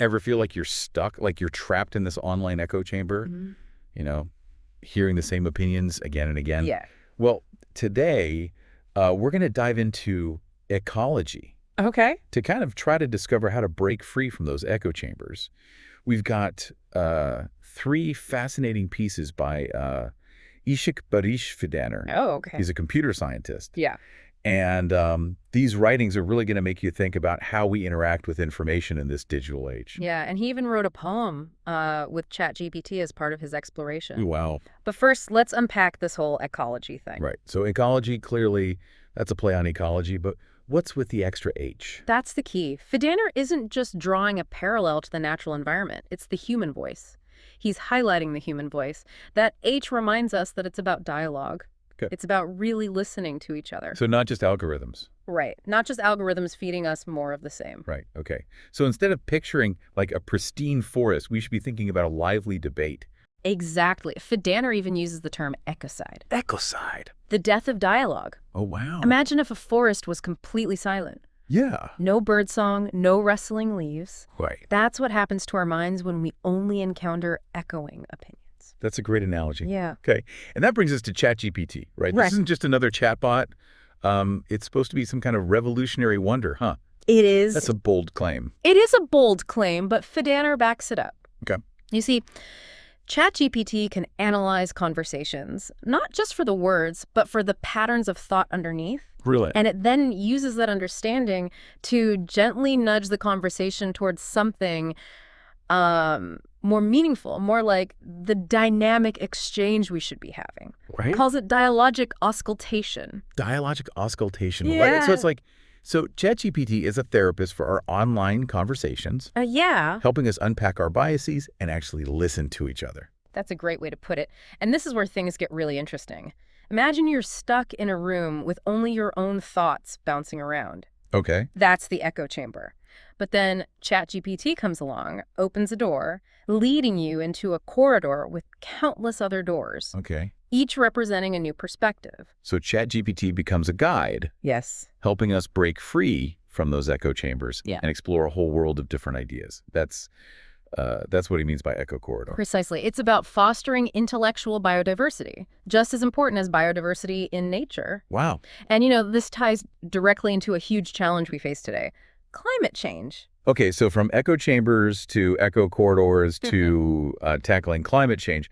Ever feel like you're stuck, like you're trapped in this online echo chamber, you know, hearing the same opinions again and again? Yeah. Well, today, we're going to dive into ecology Okay. to kind of try to discover how to break free from those echo chambers. We've got 3 fascinating pieces by Işık Barış Fidaner. Oh, okay. He's a computer scientist. Yeah. And these writings are really going to make you think about how we interact with information in this digital age. Yeah, and he even wrote a poem with ChatGPT as part of his exploration. Wow. But first, let's unpack this whole ecology thing. Right. So ecology, clearly, that's a play on ecology, but what's with the extra H? That's the key. Fidaner isn't just drawing a parallel to the natural environment. It's the human voice. He's highlighting the human voice. That H reminds us that it's about dialogue. Okay. It's about really listening to each other. So not just algorithms. Right. Not just algorithms feeding us more of the same. Right. Okay. So instead of picturing like a pristine forest, we should be thinking about a lively debate. Exactly. Fidaner even uses the term ecocide. Ecocide. The death of dialogue. Oh, wow. Imagine if a forest was completely silent. Yeah. No birdsong, no rustling leaves. Right. That's what happens to our minds when we only encounter echoing opinions. That's a great analogy. Yeah. Okay. And that brings us to ChatGPT, right? Right. This isn't just another chatbot. It's supposed to be some kind of revolutionary wonder, huh? It is. That's a bold claim. It is a bold claim, but Fidaner backs it up. Okay. You see, ChatGPT can analyze conversations, not just for the words, but for the patterns of thought underneath. Really? And it then uses that understanding to gently nudge the conversation towards something more meaningful, more like the dynamic exchange we should be having. Right? Calls it dialogic auscultation. Dialogic auscultation. Yeah. So it's like, so ChatGPT is a therapist for our online conversations, Yeah. helping us unpack our biases and actually listen to each other. That's a great way to put it. And this is where things get really interesting. Imagine you're stuck in a room with only your own thoughts bouncing around. Okay. That's the echo chamber. But then ChatGPT comes along, opens a door, leading you into a corridor with countless other doors, Okay. each representing a new perspective. So ChatGPT becomes a guide, Yes. helping us break free from those echo chambers and explore a whole world of different ideas. That's what he means by echo corridor. Precisely. It's about fostering intellectual biodiversity, just as important as biodiversity in nature. Wow. And, you know, this ties directly into a huge challenge we face today, climate change. Okay, so from echo chambers to echo corridors to tackling climate change,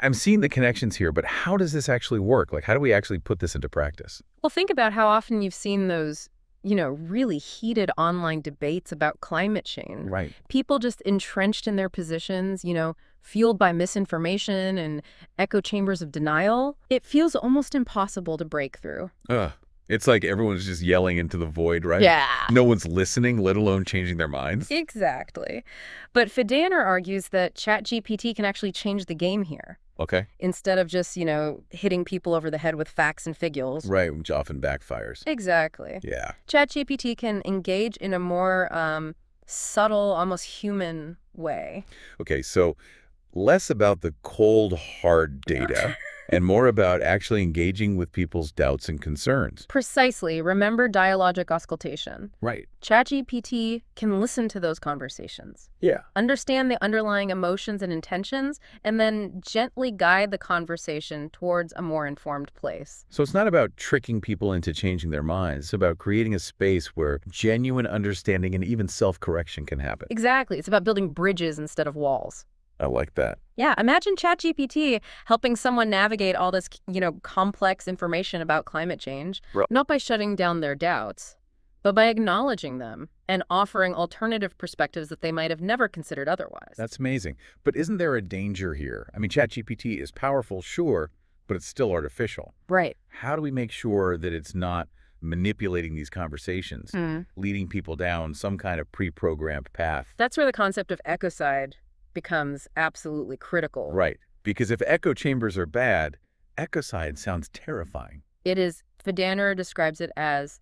I'm seeing the connections here, but how does this actually work? Like, how do we actually put this into practice? Well, think about how often you've seen those, you know, really heated online debates about climate change. Right. People just entrenched in their positions, you know, fueled by misinformation and echo chambers of denial. It feels almost impossible to break through. It's like everyone's just yelling into the void, right? Yeah. No one's listening, let alone changing their minds. Exactly. But Fidaner argues that ChatGPT can actually change the game here. Okay. Instead of just, you know, hitting people over the head with facts and figures. Right, which often backfires. Exactly. Yeah. ChatGPT can engage in a more subtle, almost human way. Okay, so less about the cold, hard data and more about actually engaging with people's doubts and concerns. Precisely. Remember dialogic auscultation. Right. ChatGPT can listen to those conversations, Yeah. understand the underlying emotions and intentions, and then gently guide the conversation towards a more informed place. So it's not about tricking people into changing their minds. It's about creating a space where genuine understanding and even self-correction can happen. Exactly. It's about building bridges instead of walls. I like that. Yeah, imagine ChatGPT helping someone navigate all this, you know, complex information about climate change, not by shutting down their doubts, but by acknowledging them and offering alternative perspectives that they might have never considered otherwise. That's amazing. But isn't there a danger here? I mean, ChatGPT is powerful, sure, but it's still artificial. Right. How do we make sure that it's not manipulating these conversations, leading people down some kind of pre-programmed path? That's where the concept of ecocide becomes absolutely critical. Right. Because if echo chambers are bad, ecocide sounds terrifying. It is. Fidaner describes it as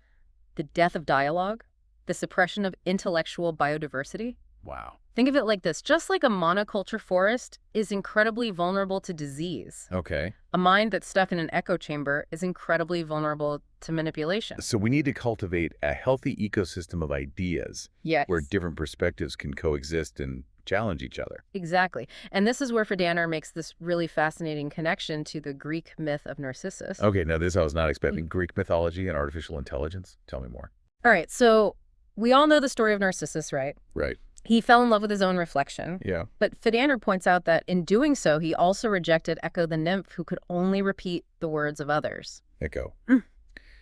the death of dialogue, the suppression of intellectual biodiversity. Wow. Think of it like this. Just like a monoculture forest is incredibly vulnerable to disease, Okay. a mind that's stuck in an echo chamber is incredibly vulnerable to manipulation. So we need to cultivate a healthy ecosystem of ideas Yes. where different perspectives can coexist and challenge each other. Exactly. And this is where Fidaner makes this really fascinating connection to the Greek myth of Narcissus. Okay, now this I was not expecting. Greek mythology and artificial intelligence. Tell me more. All right, so we all know the story of Narcissus, right? Right. He fell in love with his own reflection. Yeah. But Fidaner points out that in doing so, he also rejected Echo the nymph, who could only repeat the words of others. Echo.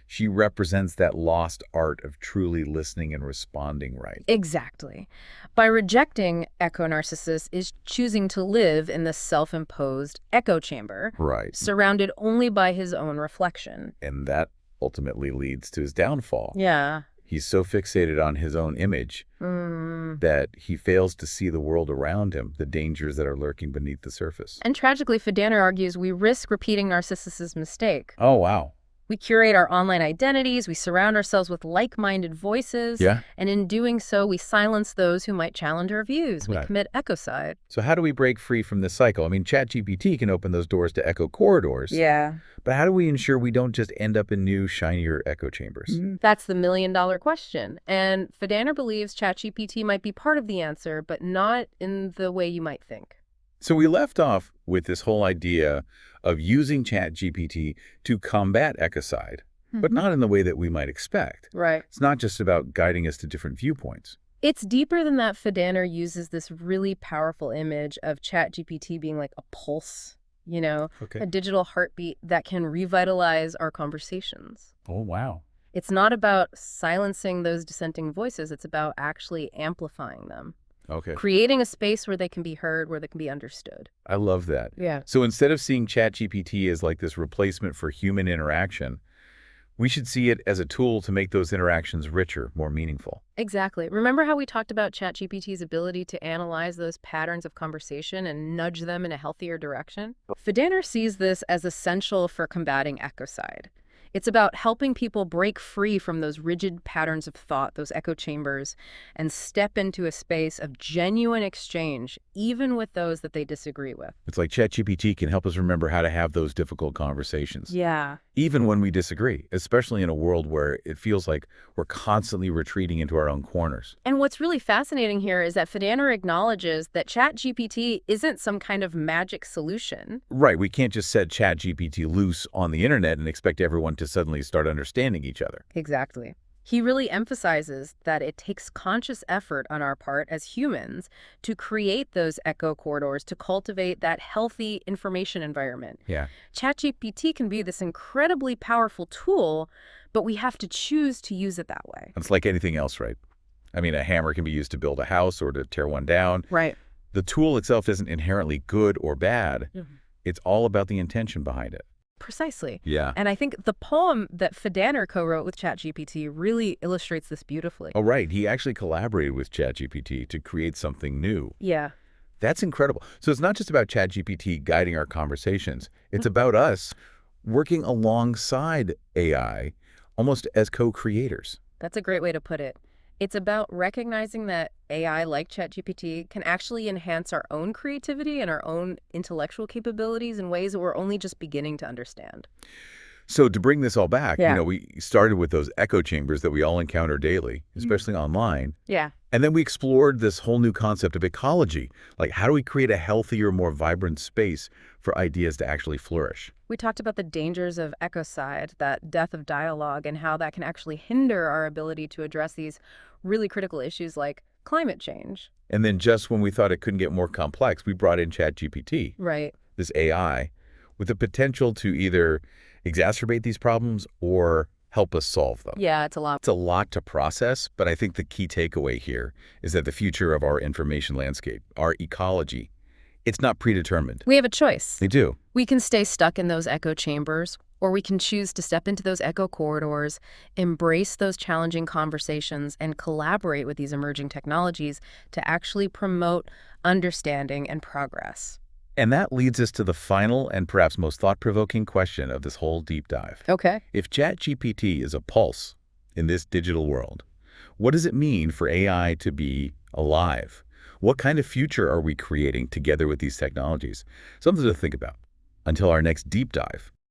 She represents that lost art of truly listening and responding right. Exactly. By rejecting Echo, Narcissus is choosing to live in the self-imposed echo chamber, Right. surrounded only by his own reflection. And that ultimately leads to his downfall. Yeah. He's so fixated on his own image that he fails to see the world around him, the dangers that are lurking beneath the surface. And tragically, Fidaner argues we risk repeating Narcissus's mistake. Oh, wow. We curate our online identities, we surround ourselves with like-minded voices, Yeah. and in doing so, we silence those who might challenge our views. We Right. commit ecocide. So how do we break free from this cycle? I mean, ChatGPT can open those doors to echo corridors. Yeah. But how do we ensure we don't just end up in new, shinier echo chambers? That's the million-dollar question. And Fidaner believes ChatGPT might be part of the answer, but not in the way you might think. So we left off with this whole idea of using ChatGPT to combat ecocide, but not in the way that we might expect. Right. It's not just about guiding us to different viewpoints. It's deeper than that. Fidaner uses this really powerful image of ChatGPT being like a pulse, a digital heartbeat that can revitalize our conversations. Oh, wow. It's not about silencing those dissenting voices. It's about actually amplifying them. Okay. Creating a space where they can be heard, where they can be understood. I love that. Yeah. So instead of seeing ChatGPT as like this replacement for human interaction, we should see it as a tool to make those interactions richer, more meaningful. Exactly. Remember how we talked about ChatGPT's ability to analyze those patterns of conversation and nudge them in a healthier direction? Fidaner sees this as essential for combating ecocide. It's about helping people break free from those rigid patterns of thought, those echo chambers, and step into a space of genuine exchange, even with those that they disagree with. It's like ChatGPT can help us remember how to have those difficult conversations. Yeah. Even when we disagree, especially in a world where it feels like we're constantly retreating into our own corners. And what's really fascinating here is that Fidaner acknowledges that ChatGPT isn't some kind of magic solution. Right, we can't just set ChatGPT loose on the internet and expect everyone to suddenly start understanding each other. Exactly. He really emphasizes that it takes conscious effort on our part as humans to create those echo corridors, to cultivate that healthy information environment. Yeah. ChatGPT can be this incredibly powerful tool, but we have to choose to use it that way. It's like anything else, right? I mean, a hammer can be used to build a house or to tear one down. Right. The tool itself isn't inherently good or bad. It's all about the intention behind it. Precisely. Yeah. And I think the poem that Fidaner co-wrote with ChatGPT really illustrates this beautifully. Oh, right. He actually collaborated with ChatGPT to create something new. Yeah. That's incredible. So it's not just about ChatGPT guiding our conversations. It's about us working alongside AI, almost as co-creators. That's a great way to put it. It's about recognizing that AI, like ChatGPT, can actually enhance our own creativity and our own intellectual capabilities in ways that we're only just beginning to understand. So to bring this all back, Yeah. we started with those echo chambers that we all encounter daily, especially online. Yeah. And then we explored this whole new concept of ecology. Like, how do we create a healthier, more vibrant space for ideas to actually flourish? We talked about the dangers of ecocide, that death of dialogue, and how that can actually hinder our ability to address these really critical issues like climate change. And then just when we thought it couldn't get more complex, we brought in ChatGPT, Right. this AI, with the potential to either exacerbate these problems or help us solve them. Yeah, it's a lot. It's a lot to process, but I think the key takeaway here is that the future of our information landscape, our ecology, it's not predetermined. We have a choice. They do. We can stay stuck in those echo chambers, or we can choose to step into those echo corridors, embrace those challenging conversations, and collaborate with these emerging technologies to actually promote understanding and progress. And that leads us to the final and perhaps most thought-provoking question of this whole deep dive. Okay. If ChatGPT is a pulse in this digital world, what does it mean for AI to be alive? What kind of future are we creating together with these technologies? Something to think about. Until our next deep dive.